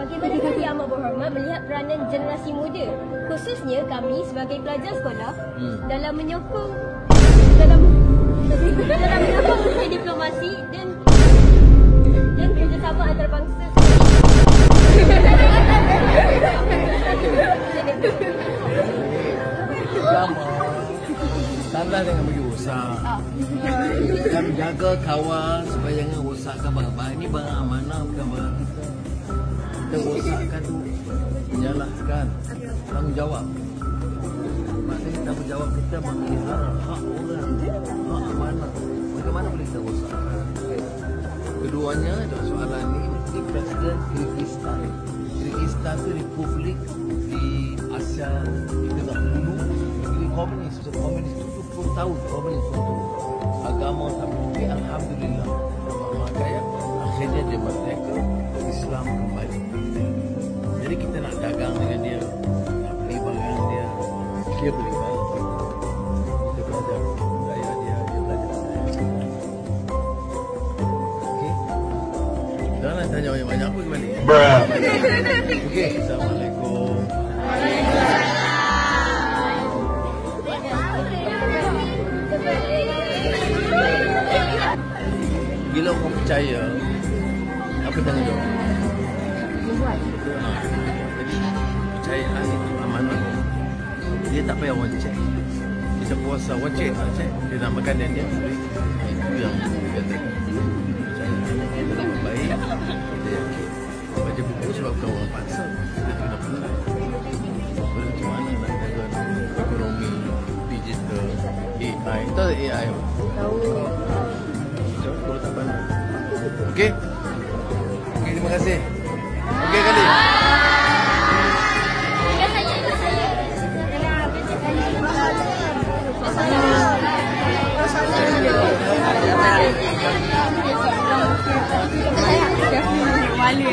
Bagaimana Yang Amat Berhormat melihat peranan generasi muda, khususnya kami sebagai pelajar sekolah dalam menyokong usaha diplomasi dan kerjasama antarabangsa? Salah dengan bagi rosak. Dan jaga kawan supaya jangan rosakkan barang-barang. Ini barang amanah, bukan barang kita. Kita rosakkan tu, menyalahkan. Tanggungjawab. Maknanya tanggungjawab kita memelihara hak orang, hak amanah. Bagaimana boleh kita rosakkan? Keduanya adalah soalan ini. Ini Presiden Kyrgyzstan. Kyrgyzstan itu republik di Asia Tenggara dulu. Negeri komunis, komunis 70 tahun komunis untuk agama tapi alhamdulillah makanya akhirnya dia merdeka, Islam kembali. Jadi kita nak dagang dengan dia, nak beli barang dia, dia beli barang kita belajar budaya dia belajar budaya. Okey, jangan tanya banyak-banyak aku kembali. Okey, Assalamualaikum. Bila orang percaya, apa tanggungjawab? Jadi percayaan itu amanah. Dia tak payah orang cek. Kita puasa orang cek tak cek. Dia nak makan dan dia boleh. Itu yang dia kata. Percayaan baik. Kita yakin. Baca buku sebab bukan orang paksa. Kita kena pandai. Macam mana nak jaga ekonomi digital, AI. Tahu tak AI? Tahu. Kalau tak pandai. Okey? Okey, terima kasih. Okey kali. Malu.